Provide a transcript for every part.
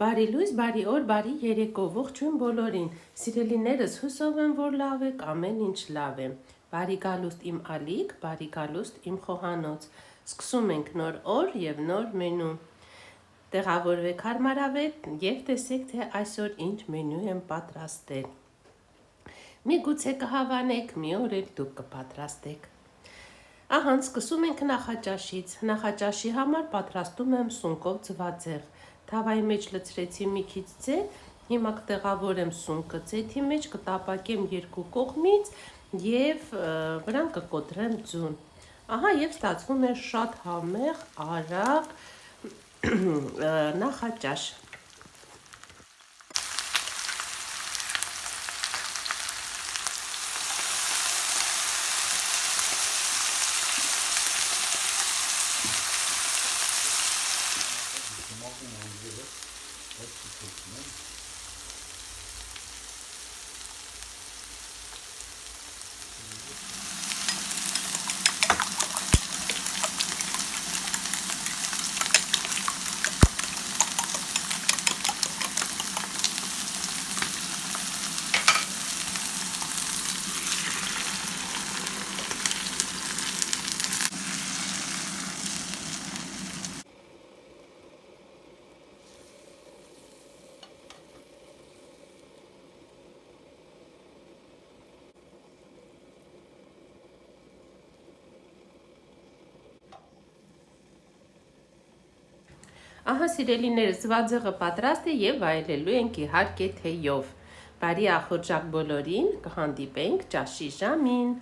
Բարի լույս, բարի օր, բարի երեկո, ողջույն բոլորին, սիրելիներս հուսով եմ, որ լավ եք, ամեն ինչ լավ է, բարի գալուստ իմ ալիք, բարի գալուստ իմ խոհանոց, սկսում ենք նոր օր և նոր մենու, տեղավորվեք հարմարավետ և տեսեք, թե այսօր ինչ մենու եմ պատրաստել, միգուցե կհավանեք, մի օր էլ դուք կպատրաստեք, ահա սկսում ենք նախաճաշից, նախաճաշի համար պատրաստում եմ սունկով ձվածեղ, Թավայի մեջ լցրեցի մի քիչ ձեթ, հիմա կտեղավորեմ սունկը ձեթի մեջ, կտապակեմ երկու կողմից և վրան կկոտրեմ ձուն։ Ահա և ստացվում է շատ համեղ, արագ նախաճաշ։ Ահա սիրելիներս ձվածեղը պատրաստ է և վայելելու ենք իհարկե թեյով։ Բարի ախորժակ բոլորին, կհանդիպենք ճաշի ժամին։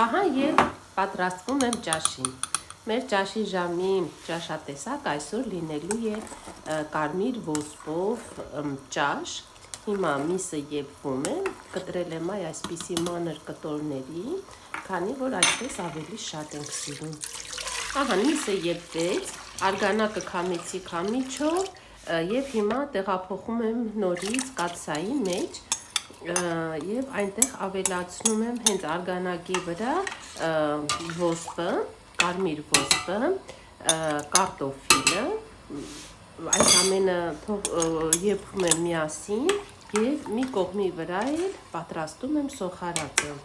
Ահա և պատրաստվում եմ ճաշին։ Մեր ճաշի ժամի ճաշատեսակ այսօր լինելու է կարմիր ոսպով ճաշ, հիմա միսը եփվում է, կտրել եմ այսպիսի մանր կտորների, քանի որ այսպես ավելի շատ ենք սիրում։ Ահա միսը եփվեց, արգանակը քամեցի քամիչով և հիմա տեղափոխում եմ նորից կաթսայի մեջ և այնտեղ ավելացնում եմ հենց արգանակի վրա ոսպը, կարմիր ոսպը, կարտոֆիլը, այս ամենը եփում եմ միասին և մի կողմի վրա էլ պատրաստում եմ սոխարածը։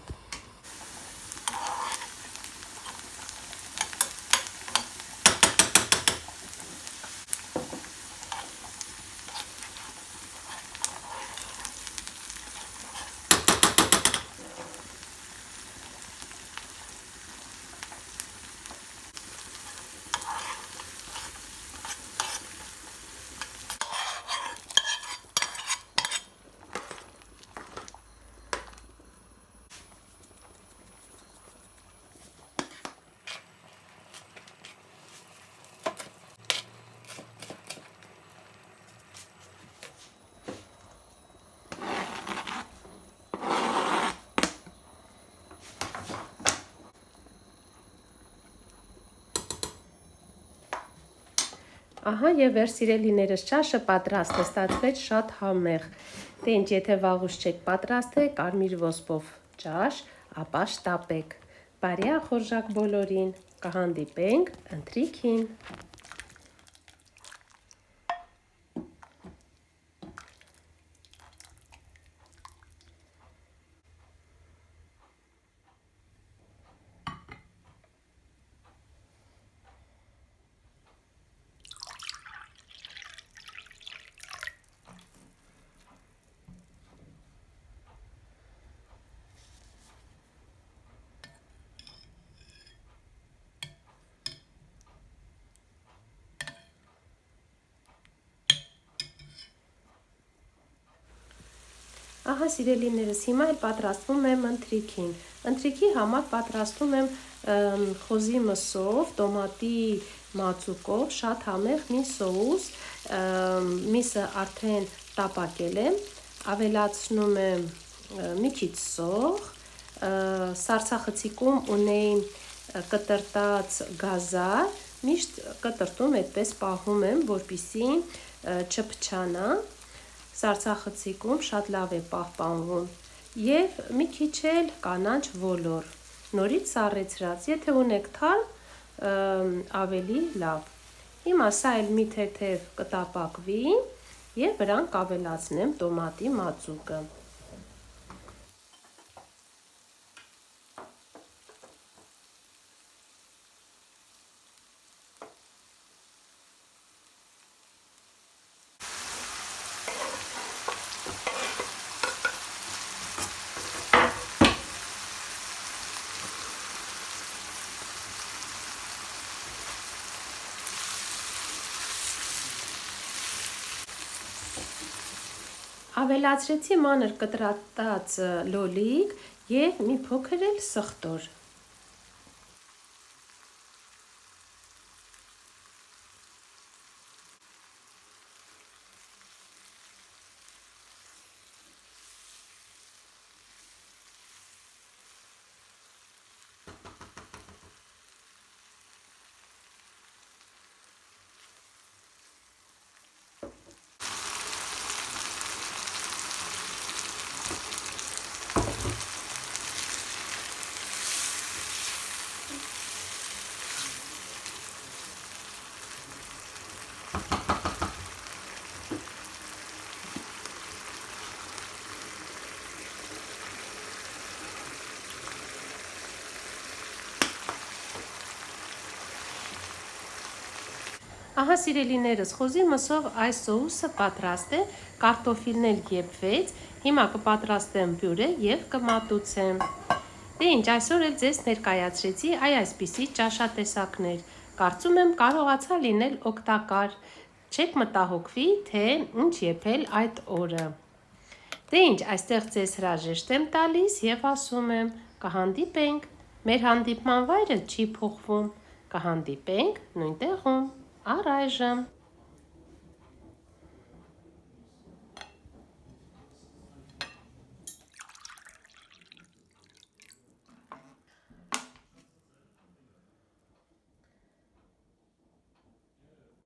Ահա և վեր սիրելիներս ճաշը պատրաստ է, ստացվեց շատ համեղ, թե ինչ եթե վաղուց չեք պատրաստել կարմիր ոսպով ճաշ, ապա շտապեք, բարի ախորժակ բոլորին, կհանդիպենք ընթրիքին։ Ահա սիրելիներս, հիմա էլ պատրաստվում եմ ընթրիքին, ընթրիքի համար պատրաստում եմ խոզի մսով, տոմատի մածուկով, շատ համեղ մի սոուս, միսը արդեն տապակել եմ, ավելացնում եմ մի քիչ սոխ, սառցախցիկում ունեի կտրտած գազար, միշտ կտրտում այդպես պահում եմ, որպեսզի չփչանա, սառցախցիկում շատ լավ է պահպանվում և մի քիչ էլ կանաչ ոլոր, նորից սառեցրած, եթե ունեք թարմ ավելի լավ։ Հիմա սա էլ մի թեթև կտապակվի և վրան կավելացնեմ տոմատի մածուկը։ Ավելացրեցի մանր կտրատած լոլիկ և մի փոքր էլ սխտոր։ Ահա սիրելիներս, խոզի մսով այս սոուսը պատրաստ է, կարտոֆիլն էլ եփվեց, հիմա կպատրաստեմ պյուրե և կմատուցեմ։ Դե ինչ, այսօր էլ ձեզ ներկայացրեցի այսպիսի ճաշատեսակներ, կարծում եմ կարողացա լինել օգտակար, չեք մտահոգվի, թե ինչ եփել այդ օրը։ Դե ինչ, այստեղ ձեզ հրաժեշտ եմ տալիս և ասում եմ կհանդիպենք, մեր հանդիպման վայրը չի փոխվում, կհանդիպենք նույն տեղում, առայժմ։